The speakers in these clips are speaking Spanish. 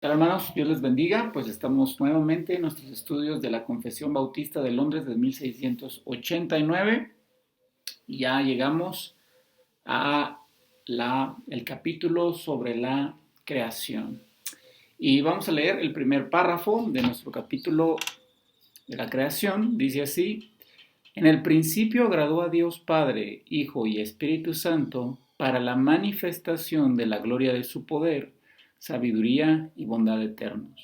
Hola hermanos, Dios les bendiga. Pues estamos nuevamente en nuestros estudios de la Confesión Bautista de Londres de 1689 y ya llegamos a el capítulo sobre la creación. Y vamos a leer el primer párrafo de nuestro capítulo de la creación. Dice así: En el principio agradó a Dios Padre, Hijo y Espíritu Santo para la manifestación de la gloria de su poder, sabiduría y bondad eternos,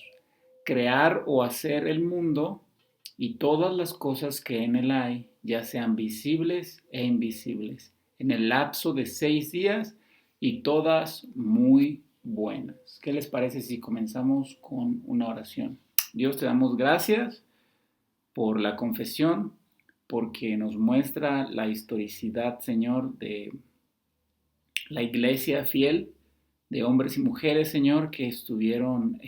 crear o hacer el mundo y todas las cosas que en él hay, ya sean visibles e invisibles, en el lapso de 6 días y todas muy buenas. ¿Qué les parece si comenzamos con una oración? Dios, te damos gracias por la confesión, porque nos muestra la historicidad, Señor, de la iglesia fiel, de hombres y mujeres, Señor, que estuvieron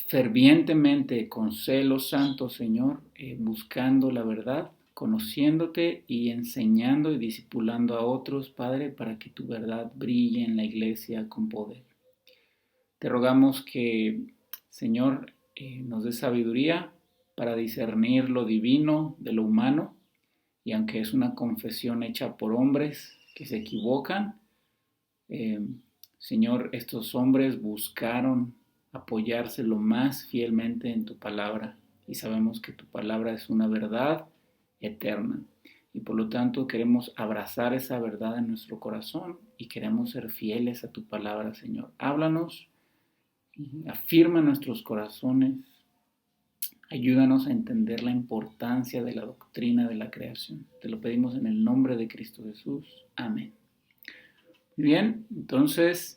fervientemente, con celo santo, Señor, buscando la verdad, conociéndote y enseñando y discipulando a otros, Padre, para que tu verdad brille en la iglesia con poder. Te rogamos que, Señor, nos dé sabiduría para discernir lo divino de lo humano, y aunque es una confesión hecha por hombres que se equivocan, eh, Señor, estos hombres buscaron apoyarse lo más fielmente en tu palabra, y sabemos que tu palabra es una verdad eterna, y por lo tanto queremos abrazar esa verdad en nuestro corazón y queremos ser fieles a tu palabra, Señor. Háblanos y afirma nuestros corazones. Ayúdanos a entender la importancia de la doctrina de la creación. Te lo pedimos en el nombre de Cristo Jesús. Amén. Muy bien, entonces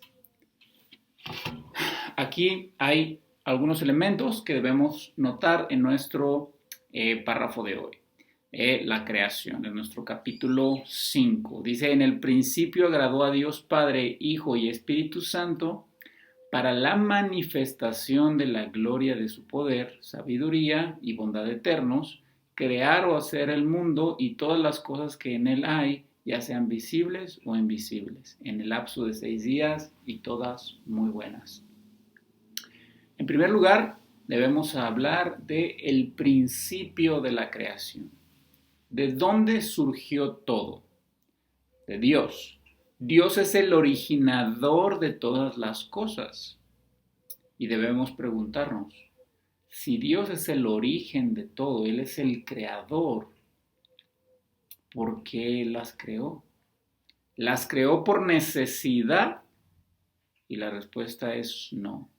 aquí hay algunos elementos que debemos notar en nuestro párrafo de hoy. La creación, en nuestro capítulo 5. Dice: en el principio agradó a Dios Padre, Hijo y Espíritu Santo para la manifestación de la gloria de su poder, sabiduría y bondad eternos, crear o hacer el mundo y todas las cosas que en él hay, ya sean visibles o invisibles, en el lapso de 6 días y todas muy buenas. En primer lugar, debemos hablar del principio de la creación. ¿De dónde surgió todo? De Dios. Dios es el originador de todas las cosas. Y debemos preguntarnos, si Dios es el origen de todo, Él es el creador, ¿por qué las creó? ¿Las creó por necesidad? Y la respuesta es no.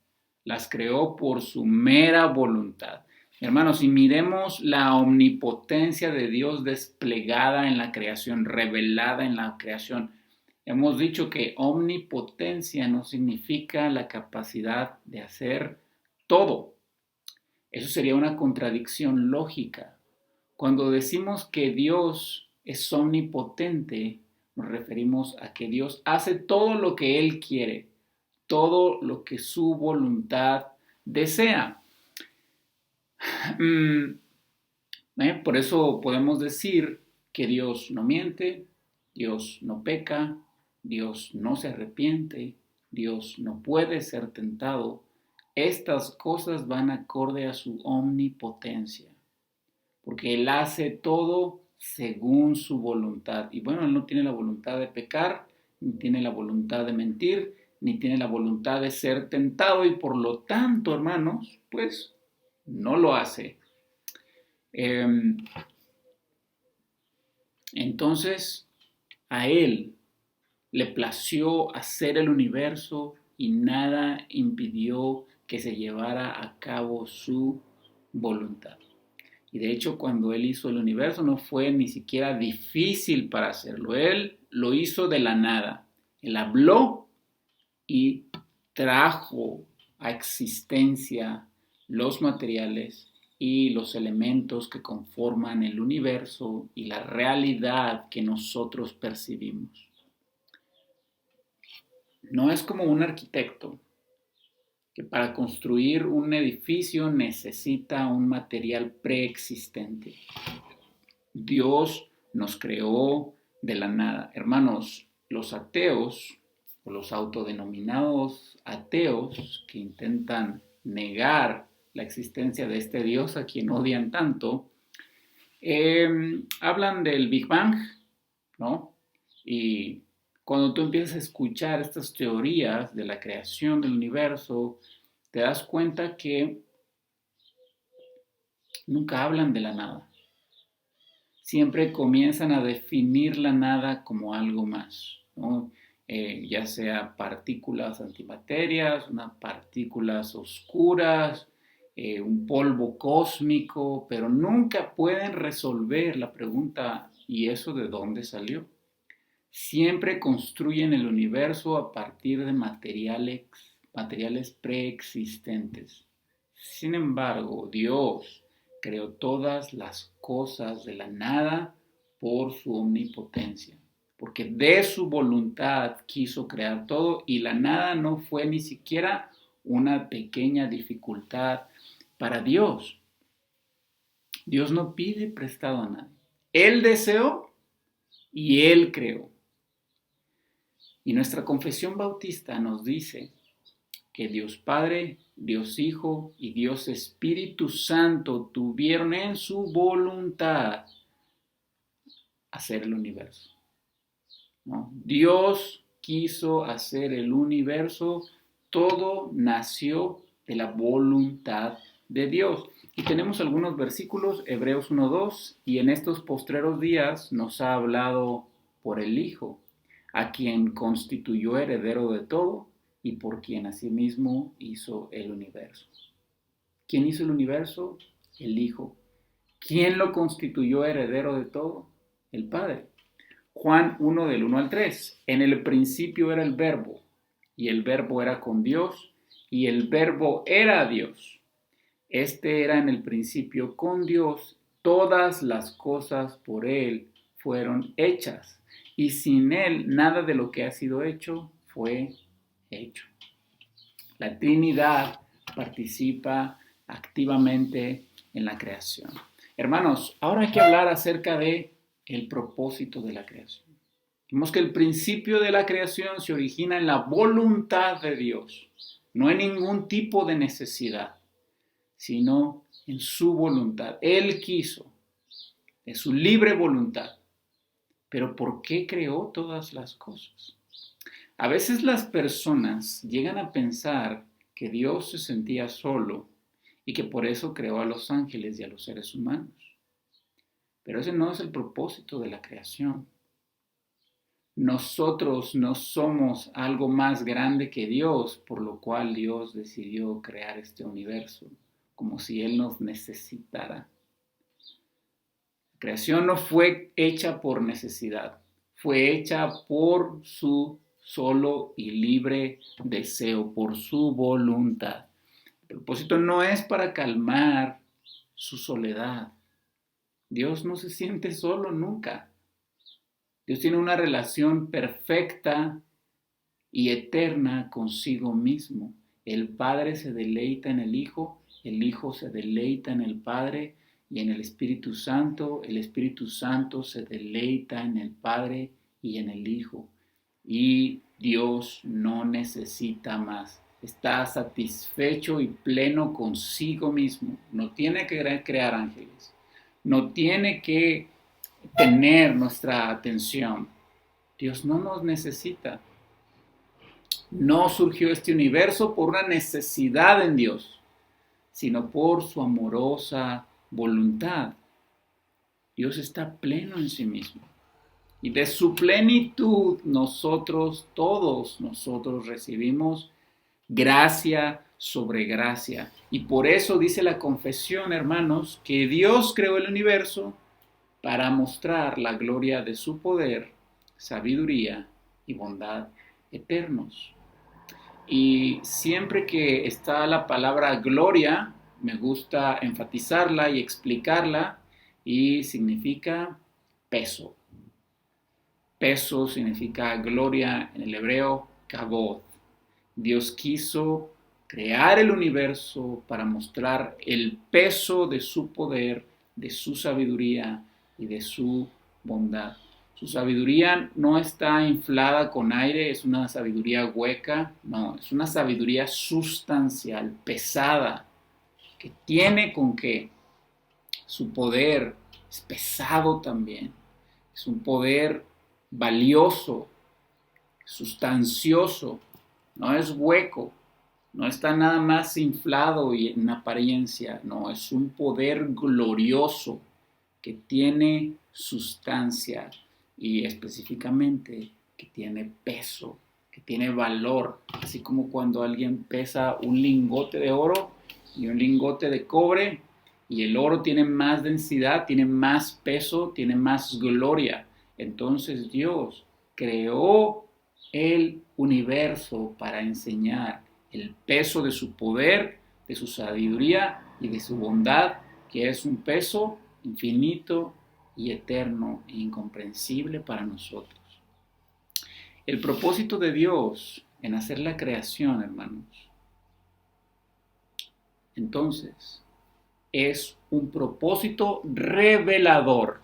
Las creó por su mera voluntad. Hermanos, si miremos la omnipotencia de Dios desplegada en la creación, revelada en la creación, hemos dicho que omnipotencia no significa la capacidad de hacer todo. Eso sería una contradicción lógica. Cuando decimos que Dios es omnipotente, nos referimos a que Dios hace todo lo que Él quiere, todo lo que su voluntad desea. Por eso podemos decir que Dios no miente, Dios no peca, Dios no se arrepiente, Dios no puede ser tentado. Estas cosas van acorde a su omnipotencia, porque Él hace todo según su voluntad. Y bueno, Él no tiene la voluntad de pecar, ni tiene la voluntad de mentir, ni tiene la voluntad de ser tentado, y por lo tanto, hermanos, pues no lo hace. Entonces, a Él le plació hacer el universo y nada impidió que se llevara a cabo su voluntad. Y de hecho, cuando Él hizo el universo no fue ni siquiera difícil para hacerlo. Él lo hizo de la nada. Él habló y trajo a existencia los materiales y los elementos que conforman el universo y la realidad que nosotros percibimos. No es como un arquitecto que para construir un edificio necesita un material preexistente. Dios nos creó de la nada. Hermanos, los ateos o los autodenominados ateos que intentan negar la existencia de este Dios a quien odian tanto, hablan del Big Bang, ¿no? Y cuando tú empiezas a escuchar estas teorías de la creación del universo, te das cuenta que nunca hablan de la nada. Siempre comienzan a definir la nada como algo más, ¿no? Ya sea partículas antimaterias, unas partículas oscuras, un polvo cósmico, pero nunca pueden resolver la pregunta, ¿y eso de dónde salió? Siempre construyen el universo a partir de materiales preexistentes. Sin embargo, Dios creó todas las cosas de la nada por su omnipotencia, porque de su voluntad quiso crear todo y la nada no fue ni siquiera una pequeña dificultad para Dios. Dios no pide prestado a nadie. Él deseó y Él creó. Y nuestra confesión bautista nos dice que Dios Padre, Dios Hijo y Dios Espíritu Santo tuvieron en su voluntad hacer el universo, ¿no? Dios quiso hacer el universo, todo nació de la voluntad de Dios. Y tenemos algunos versículos, Hebreos 1:2, y en estos postreros días nos ha hablado por el Hijo, a quien constituyó heredero de todo y por quien asimismo hizo el universo. ¿Quién hizo el universo? El Hijo. ¿Quién lo constituyó heredero de todo? El Padre. Juan 1 del 1 al 3. En el principio era el Verbo, y el Verbo era con Dios, y el Verbo era Dios. Este era en el principio con Dios, todas las cosas por Él fueron hechas, y sin Él nada de lo que ha sido hecho fue hecho. La Trinidad participa activamente en la creación. Hermanos, ahora hay que hablar acerca de el propósito de la creación. Vemos que el principio de la creación se origina en la voluntad de Dios, no en ningún tipo de necesidad, sino en su voluntad. Él quiso, de su libre voluntad. Pero ¿por qué creó todas las cosas? A veces las personas llegan a pensar que Dios se sentía solo y que por eso creó a los ángeles y a los seres humanos. Pero ese no es el propósito de la creación. Nosotros no somos algo más grande que Dios, por lo cual Dios decidió crear este universo, como si Él nos necesitara. La creación no fue hecha por necesidad, fue hecha por su solo y libre deseo, por su voluntad. El propósito no es para calmar su soledad. Dios no se siente solo nunca. Dios tiene una relación perfecta y eterna consigo mismo. El Padre se deleita en el Hijo se deleita en el Padre y en el Espíritu Santo se deleita en el Padre y en el Hijo. Y Dios no necesita más. Está satisfecho y pleno consigo mismo. No tiene que crear ángeles. No tiene que tener nuestra atención. Dios no nos necesita. No surgió este universo por una necesidad en Dios, sino por su amorosa voluntad. Dios está pleno en sí mismo. Y de su plenitud todos nosotros recibimos gracia sobre gracia. Y por eso dice la confesión, hermanos, que Dios creó el universo para mostrar la gloria de su poder, sabiduría y bondad eternos. Y siempre que está la palabra gloria, me gusta enfatizarla y explicarla, y significa peso. Peso significa gloria en el hebreo, kabod. Dios quiso crear el universo para mostrar el peso de su poder, de su sabiduría y de su bondad. Su sabiduría no está inflada con aire, es una sabiduría hueca, no, es una sabiduría sustancial, pesada, que tiene con qué. Su poder es pesado también, es un poder valioso, sustancioso, no es hueco, no está nada más inflado y en apariencia, no, es un poder glorioso que tiene sustancia y específicamente que tiene peso, que tiene valor, así como cuando alguien pesa un lingote de oro y un lingote de cobre, y el oro tiene más densidad, tiene más peso, tiene más gloria. Entonces Dios creó el universo para enseñar el peso de su poder, de su sabiduría y de su bondad, que es un peso infinito y eterno e incomprensible para nosotros. El propósito de Dios en hacer la creación, hermanos, entonces, es un propósito revelador.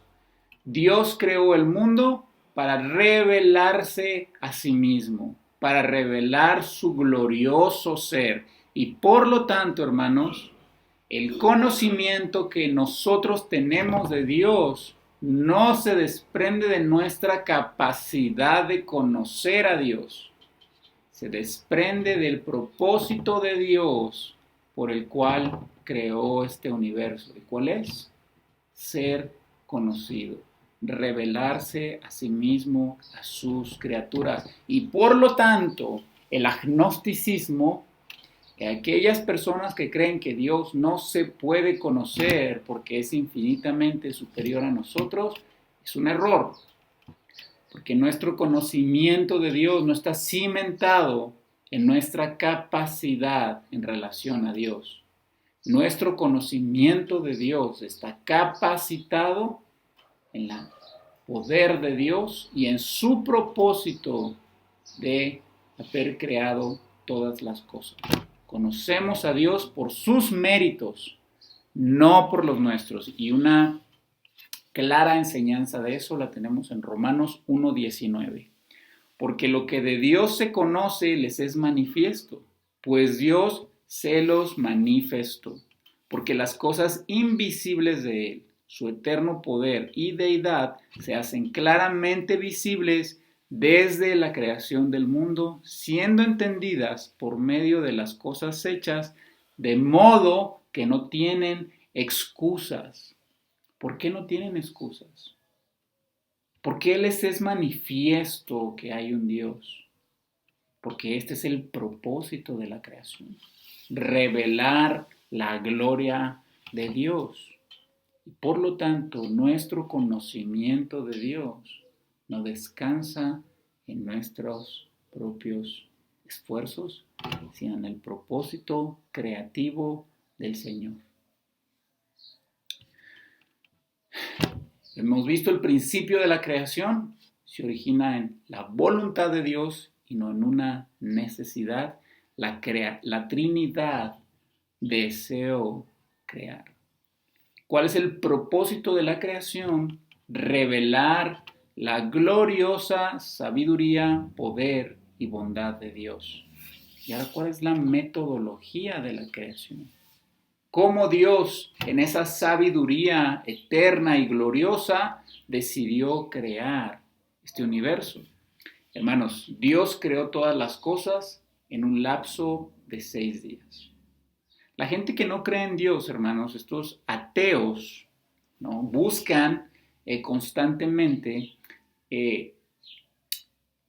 Dios creó el mundo para revelarse a sí mismo, para revelar su glorioso ser. Y por lo tanto, hermanos, el conocimiento que nosotros tenemos de Dios no se desprende de nuestra capacidad de conocer a Dios. Se desprende del propósito de Dios por el cual creó este universo. ¿Y cuál es? Ser conocido, revelarse a sí mismo, a sus criaturas. Y por lo tanto, el agnosticismo, aquellas personas que creen que Dios no se puede conocer porque es infinitamente superior a nosotros, es un error. Porque nuestro conocimiento de Dios no está cimentado en nuestra capacidad en relación a Dios. Nuestro conocimiento de Dios está capacitado en el poder de Dios y en su propósito de haber creado todas las cosas. Conocemos a Dios por sus méritos, no por los nuestros. Y una clara enseñanza de eso la tenemos en Romanos 1:19. Porque lo que de Dios se conoce les es manifiesto, pues Dios se los manifestó. Porque las cosas invisibles de Él, su eterno poder y deidad, se hacen claramente visibles desde la creación del mundo, siendo entendidas por medio de las cosas hechas, de modo que no tienen excusas. ¿Por qué no tienen excusas? Porque les es manifiesto que hay un Dios. Porque este es el propósito de la creación. Revelar la gloria de Dios. Y por lo tanto, nuestro conocimiento de Dios no descansa en nuestros propios esfuerzos, sino en el propósito creativo del Señor. Hemos visto el principio de la creación, se origina en la voluntad de Dios y no en una necesidad. La Trinidad deseó crear. ¿Cuál es el propósito de la creación? Revelar la gloriosa sabiduría, poder y bondad de Dios. ¿Y ahora cuál es la metodología de la creación? Cómo Dios, en esa sabiduría eterna y gloriosa, decidió crear este universo. Hermanos, Dios creó todas las cosas en un lapso de 6 días. La gente que no cree en Dios, hermanos, estos ateos, ¿no? Buscan constantemente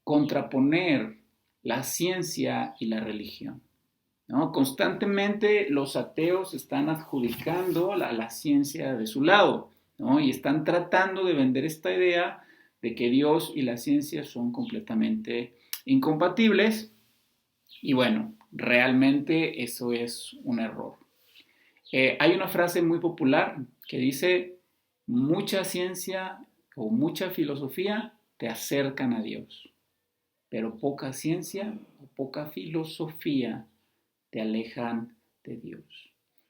contraponer la ciencia y la religión. ¿No? Constantemente los ateos están adjudicando la ciencia de su lado, ¿no? Y están tratando de vender esta idea de que Dios y la ciencia son completamente incompatibles. Y bueno, realmente eso es un error. Hay una frase muy popular que dice, mucha ciencia o mucha filosofía te acercan a Dios, pero poca ciencia o poca filosofía te alejan de Dios.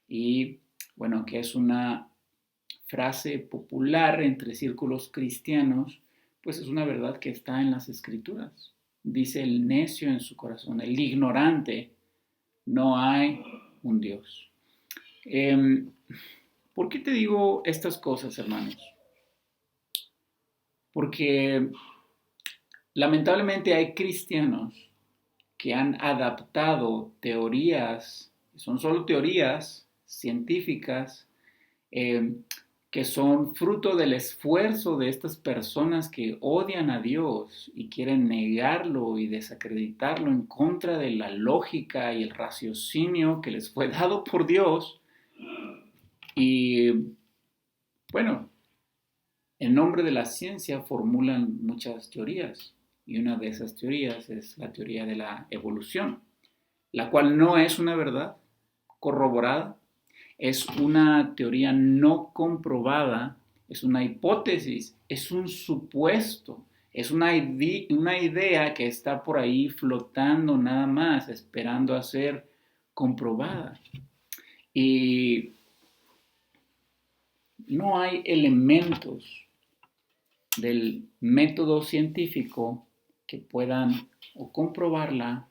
Y bueno, que es una frase popular entre círculos cristianos pues es una verdad que está en las Escrituras. Dice el necio en su corazón, el ignorante, no hay un Dios. ¿Por qué te digo estas cosas, hermanos? Porque lamentablemente hay cristianos que han adaptado teorías, son solo teorías científicas, eh, que son fruto del esfuerzo de estas personas que odian a Dios y quieren negarlo y desacreditarlo en contra de la lógica y el raciocinio que les fue dado por Dios. Y bueno, en nombre de la ciencia formulan muchas teorías y una de esas teorías es la teoría de la evolución, la cual no es una verdad corroborada, es una teoría no comprobada, es una hipótesis, es un supuesto, es una idea que está por ahí flotando nada más, esperando a ser comprobada. Y no hay elementos del método científico que puedan o comprobarla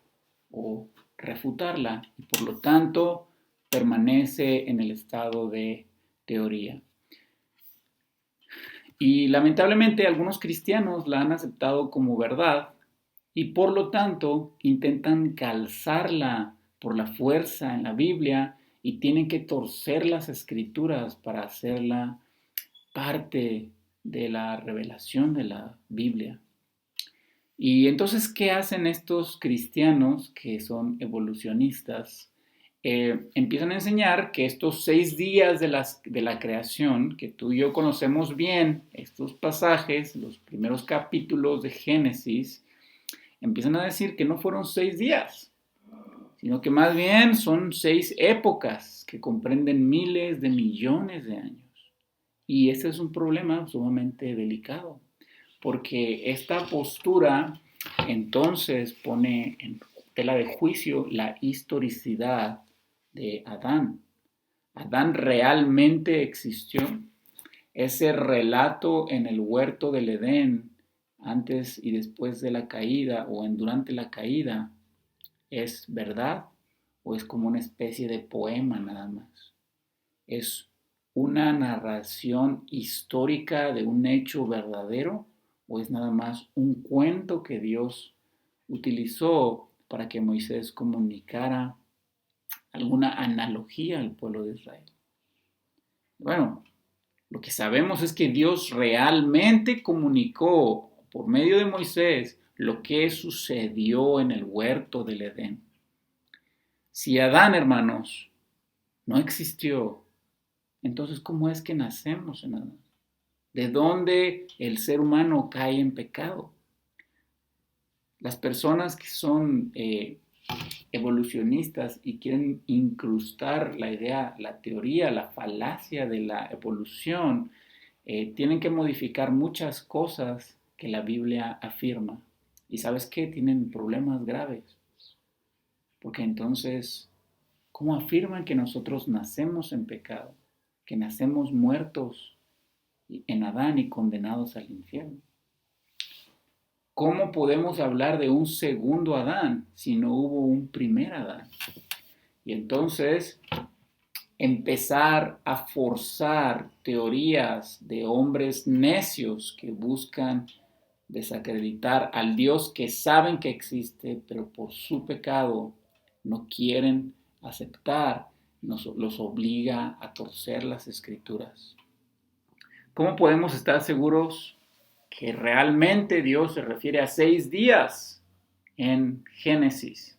o refutarla y por lo tanto permanece en el estado de teoría. Y lamentablemente algunos cristianos la han aceptado como verdad y por lo tanto intentan calzarla por la fuerza en la Biblia y tienen que torcer las escrituras para hacerla parte de la revelación de la Biblia. Y entonces, ¿qué hacen estos cristianos que son evolucionistas? Empiezan a enseñar que estos 6 días de la creación, que tú y yo conocemos bien, estos pasajes, los primeros capítulos de Génesis, empiezan a decir que no fueron 6 días, sino que más bien son 6 épocas que comprenden miles de millones de años. Y ese es un problema sumamente delicado, porque esta postura entonces pone en tela de juicio la historicidad de Adán. ¿Adán realmente existió? Ese relato en el huerto del Edén, antes y después de la caída o durante la caída, ¿es verdad o es como una especie de poema nada más? ¿Es una narración histórica de un hecho verdadero o es nada más un cuento que Dios utilizó para que Moisés comunicara alguna analogía al pueblo de Israel? Bueno, lo que sabemos es que Dios realmente comunicó por medio de Moisés lo que sucedió en el huerto del Edén. Si Adán, hermanos, no existió, entonces ¿cómo es que nacemos en Adán? ¿De dónde el ser humano cae en pecado? Las personas que son evolucionistas y quieren incrustar la idea, la teoría, la falacia de la evolución, tienen que modificar muchas cosas que la Biblia afirma. ¿Y sabes qué? Tienen problemas graves. Porque entonces, ¿cómo afirman que nosotros nacemos en pecado? Que nacemos muertos en Adán y condenados al infierno. ¿Cómo podemos hablar de un segundo Adán si no hubo un primer Adán? Y entonces empezar a forzar teorías de hombres necios que buscan desacreditar al Dios que saben que existe, pero por su pecado no quieren aceptar, los obliga a torcer las escrituras. ¿Cómo podemos estar seguros que realmente Dios se refiere a 6 días en Génesis?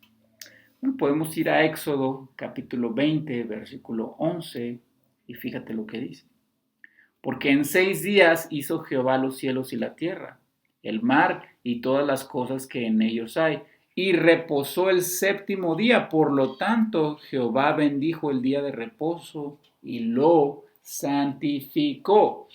Bueno, podemos ir a Éxodo capítulo 20, versículo 11, y fíjate lo que dice. Porque en 6 días hizo Jehová los cielos y la tierra, el mar y todas las cosas que en ellos hay, y reposó el séptimo día. Por lo tanto, Jehová bendijo el día de reposo y lo santificó.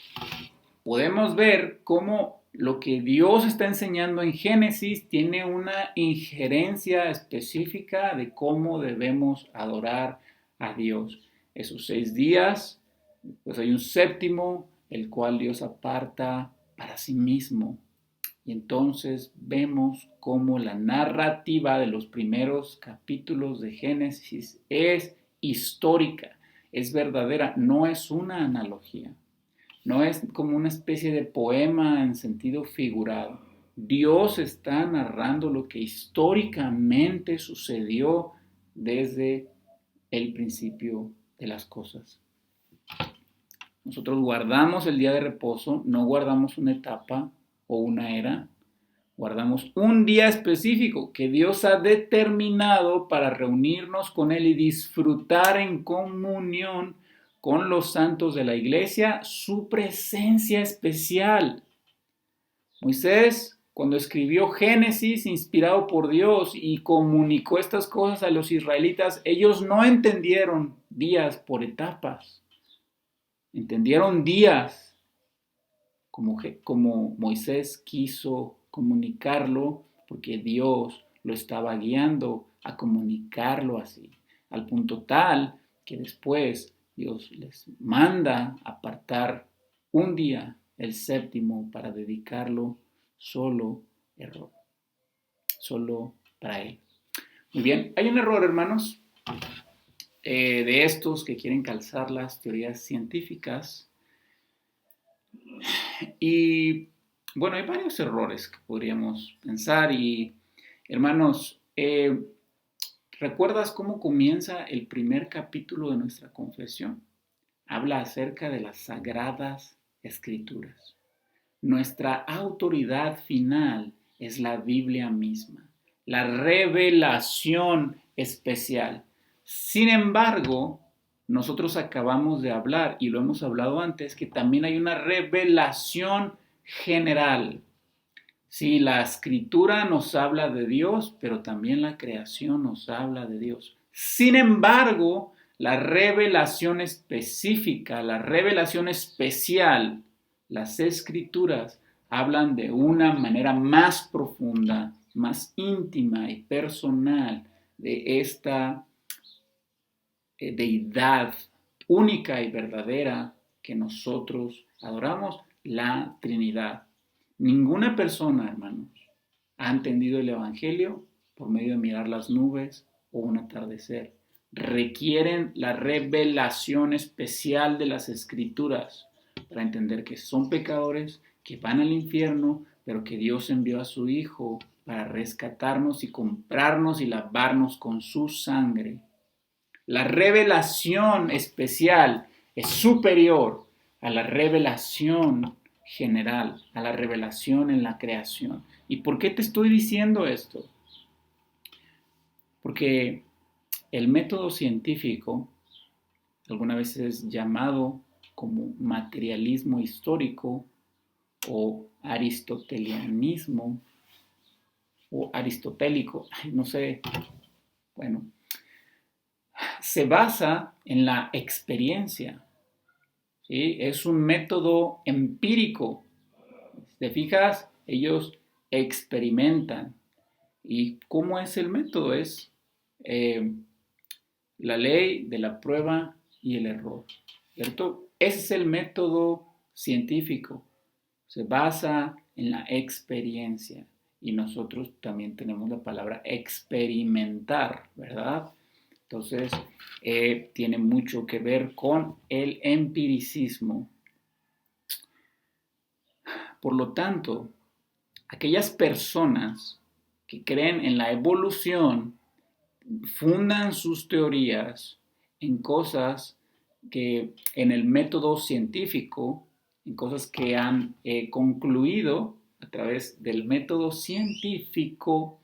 Podemos ver cómo lo que Dios está enseñando en Génesis tiene una injerencia específica de cómo debemos adorar a Dios. Esos 6 días, pues hay un séptimo, el cual Dios aparta para sí mismo. Y entonces vemos cómo la narrativa de los primeros capítulos de Génesis es histórica, es verdadera, no es una analogía, no es como una especie de poema en sentido figurado. Dios está narrando lo que históricamente sucedió desde el principio de las cosas. Nosotros guardamos el día de reposo, no guardamos una etapa o una era, guardamos un día específico que Dios ha determinado para reunirnos con Él y disfrutar en comunión con los santos de la iglesia su presencia especial. Moisés, cuando escribió Génesis, inspirado por Dios, y comunicó estas cosas a los israelitas, ellos no entendieron días por etapas, entendieron días como Moisés quiso comunicarlo, porque Dios lo estaba guiando a comunicarlo así, al punto tal que después Dios les manda apartar un día, el séptimo, para dedicarlo solo para Él. Muy bien, hay un error, hermanos, de estos que quieren calzar las teorías científicas. Y bueno, hay varios errores que podríamos pensar. Y hermanos, ¿recuerdas cómo comienza el primer capítulo de nuestra confesión? Habla acerca de las sagradas escrituras. Nuestra autoridad final es la Biblia misma, la revelación especial. Sin embargo, nosotros acabamos de hablar, y lo hemos hablado antes, que también hay una revelación general. Sí, la escritura nos habla de Dios, pero también la creación nos habla de Dios. Sin embargo, la revelación específica, la revelación especial, las escrituras hablan de una manera más profunda, más íntima y personal de esta deidad única y verdadera que nosotros adoramos, la Trinidad. Ninguna persona, hermanos, ha entendido el Evangelio por medio de mirar las nubes o un atardecer. Requieren la revelación especial de las Escrituras para entender que son pecadores, que van al infierno, pero que Dios envió a su Hijo para rescatarnos y comprarnos y lavarnos con su sangre. La revelación especial es superior a la revelación general, a la revelación en la creación. ¿Y por qué te estoy diciendo esto? Porque el método científico, algunas veces llamado como materialismo histórico o aristotelianismo o aristotélico, no sé, bueno, se basa en la experiencia. ¿Sí? Es un método empírico. Si te fijas, ellos experimentan. ¿Y cómo es el método? Es la ley de la prueba y el error, ¿cierto? Ese es el método científico. Se basa en la experiencia. Y nosotros también tenemos la palabra experimentar, ¿verdad? Entonces, tiene mucho que ver con el empiricismo. Por lo tanto, aquellas personas que creen en la evolución fundan sus teorías en cosas que en el método científico, en cosas que han concluido a través del método científico,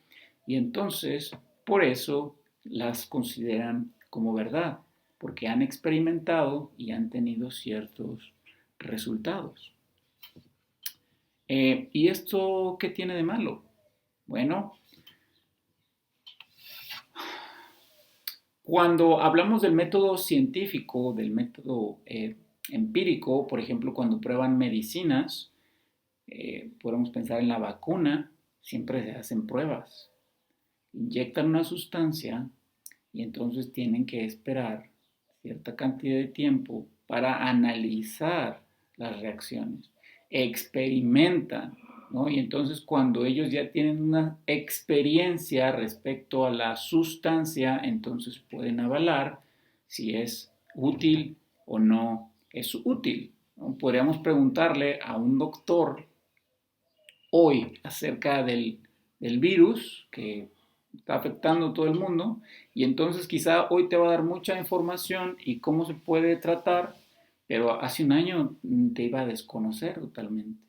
y entonces por eso las consideran como verdad, porque han experimentado y han tenido ciertos resultados. ¿Y esto qué tiene de malo? Bueno, cuando hablamos del método científico, del método empírico, por ejemplo, cuando prueban medicinas, podemos pensar en la vacuna, siempre se hacen pruebas. Inyectan una sustancia y entonces tienen que esperar cierta cantidad de tiempo para analizar las reacciones. Experimentan ¿no? Y entonces cuando ellos ya tienen una experiencia respecto a la sustancia, entonces pueden avalar si es útil o no es útil, ¿no? Podríamos preguntarle a un doctor hoy acerca del virus que está afectando a todo el mundo y entonces quizá hoy te va a dar mucha información y cómo se puede tratar, pero hace un año te iba a desconocer totalmente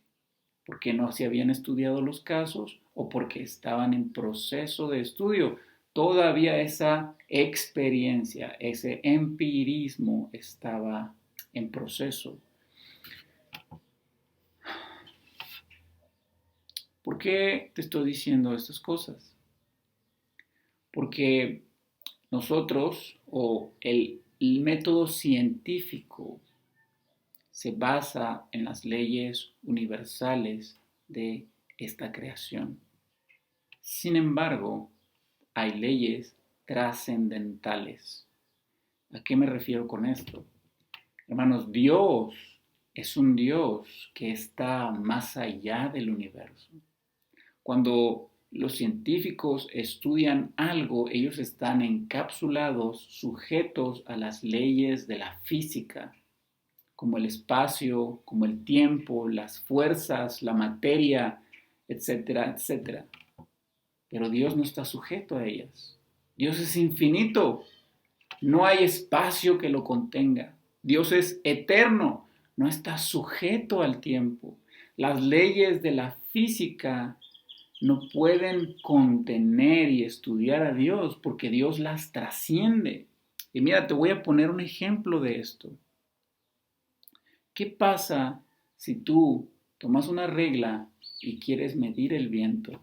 porque no se habían estudiado los casos o porque estaban en proceso de estudio. Todavía esa experiencia, ese empirismo estaba en proceso. ¿Por qué te estoy diciendo estas cosas? Porque nosotros o el método científico se basa en las leyes universales de esta creación. Sin embargo, hay leyes trascendentales. ¿A qué me refiero con esto? Hermanos, Dios es un Dios que está más allá del universo. Cuando los científicos estudian algo, ellos están encapsulados, sujetos a las leyes de la física, como el espacio, como el tiempo, las fuerzas, la materia, etcétera, etcétera. Pero Dios no está sujeto a ellas. Dios es infinito. No hay espacio que lo contenga. Dios es eterno. No está sujeto al tiempo. Las leyes de la física no pueden contener y estudiar a Dios porque Dios las trasciende. Y mira, te voy a poner un ejemplo de esto. ¿Qué pasa si tú tomas una regla y quieres medir el viento?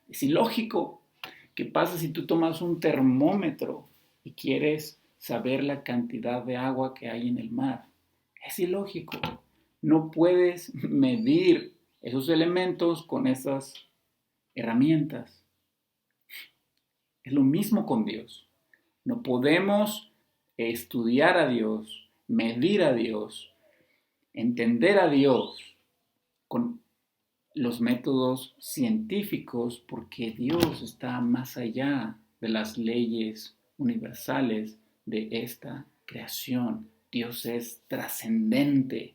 Es ilógico. ¿Qué pasa si tú tomas un termómetro y quieres saber la cantidad de agua que hay en el mar? Es ilógico. No puedes medir esos elementos con esas herramientas. Es lo mismo con Dios. No podemos estudiar a Dios, medir a Dios, entender a Dios con los métodos científicos porque Dios está más allá de las leyes universales de esta creación. Dios es trascendente.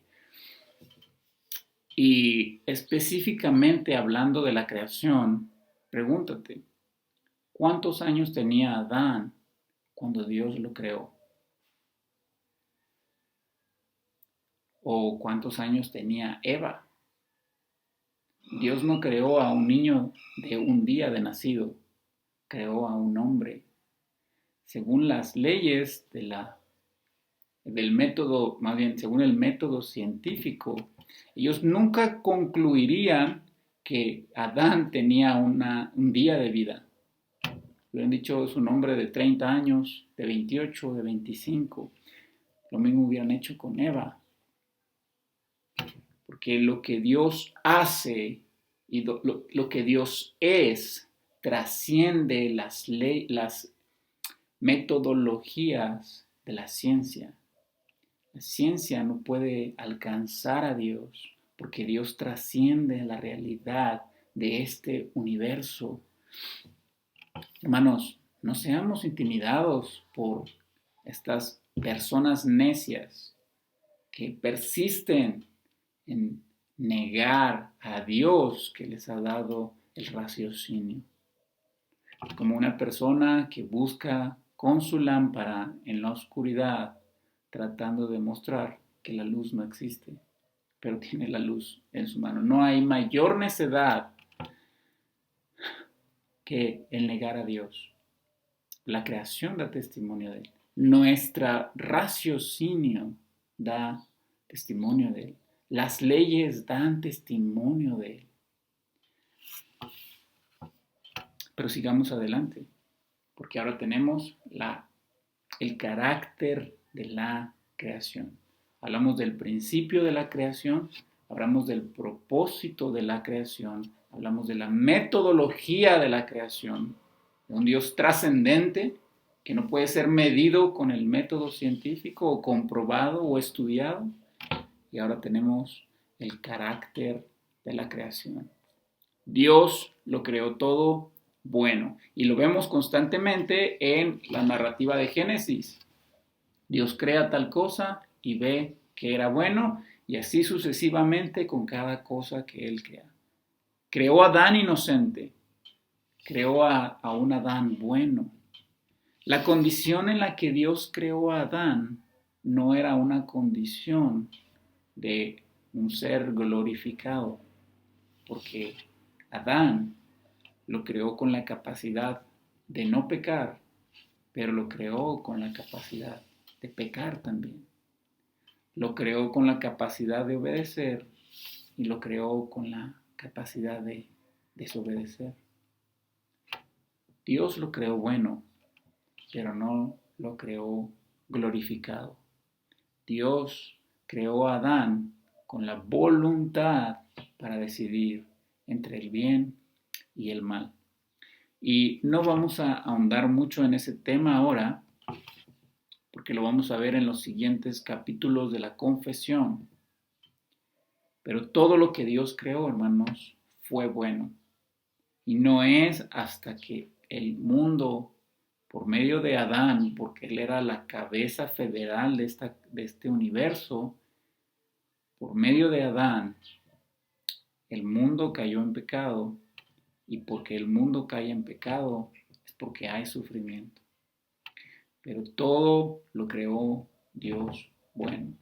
Y específicamente hablando de la creación, pregúntate, ¿cuántos años tenía Adán cuando Dios lo creó? ¿O cuántos años tenía Eva? Dios no creó a un niño de un día de nacido, creó a un hombre. Según las leyes del método, más bien, según el método científico, ellos nunca concluirían que Adán tenía un día de vida. Hubieran dicho es un hombre de 30 años, de 28, de 25. Lo mismo hubieran hecho con Eva. Porque lo que Dios hace y lo que Dios es trasciende las metodologías de la ciencia. La ciencia no puede alcanzar a Dios porque Dios trasciende la realidad de este universo. Hermanos, no seamos intimidados por estas personas necias que persisten en negar a Dios que les ha dado el raciocinio. Como una persona que busca con su lámpara en la oscuridad tratando de mostrar que la luz no existe, pero tiene la luz en su mano. No hay mayor necedad que el negar a Dios. La creación da testimonio de Él. Nuestra raciocinio da testimonio de Él. Las leyes dan testimonio de Él. Pero sigamos adelante, porque ahora tenemos el carácter de la creación. Hablamos del principio de la creación, hablamos del propósito de la creación, hablamos de la metodología de la creación, de un Dios trascendente que no puede ser medido con el método científico o comprobado o estudiado. Y ahora tenemos el carácter de la creación. Dios lo creó todo bueno y lo vemos constantemente en la narrativa de Génesis. Dios crea tal cosa y ve que era bueno y así sucesivamente con cada cosa que Él crea. Creó a Adán inocente, creó a un Adán bueno. La condición en la que Dios creó a Adán no era una condición de un ser glorificado, porque Adán lo creó con la capacidad de no pecar, pero lo creó con la capacidad de pecar también. Lo creó con la capacidad de obedecer y lo creó con la capacidad de desobedecer. Dios lo creó bueno, pero no lo creó glorificado. Dios creó a Adán con la voluntad para decidir entre el bien y el mal. Y no vamos a ahondar mucho en ese tema ahora, porque lo vamos a ver en los siguientes capítulos de la confesión. Pero todo lo que Dios creó, hermanos, fue bueno. Y no es hasta que el mundo, por medio de Adán, porque él era la cabeza federal de este universo, por medio de Adán, el mundo cayó en pecado. Y porque el mundo cae en pecado, es porque hay sufrimiento. Pero todo lo creó Dios bueno.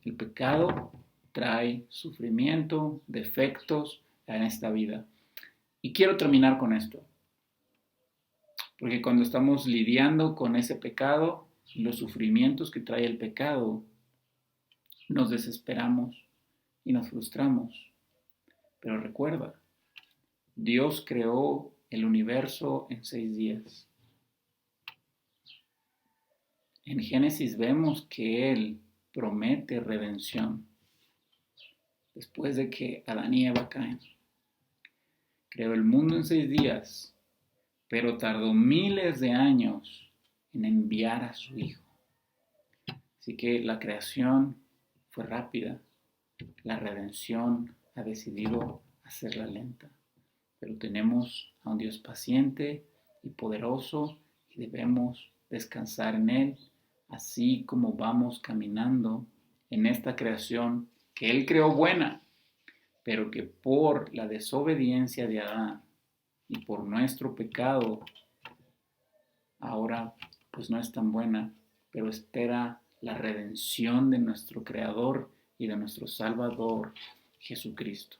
El pecado trae sufrimiento, defectos en esta vida. Y quiero terminar con esto. Porque cuando estamos lidiando con ese pecado, los sufrimientos que trae el pecado, nos desesperamos y nos frustramos. Pero recuerda, Dios creó el universo en 6 días. En Génesis vemos que Él promete redención después de que Adán y Eva caen. Creó el mundo en 6 días, pero tardó miles de años en enviar a su Hijo. Así que la creación fue rápida, la redención ha decidido hacerla lenta. Pero tenemos a un Dios paciente y poderoso y debemos descansar en Él, así como vamos caminando en esta creación que Él creó buena, pero que por la desobediencia de Adán y por nuestro pecado, ahora pues no es tan buena, pero espera la redención de nuestro Creador y de nuestro Salvador, Jesucristo.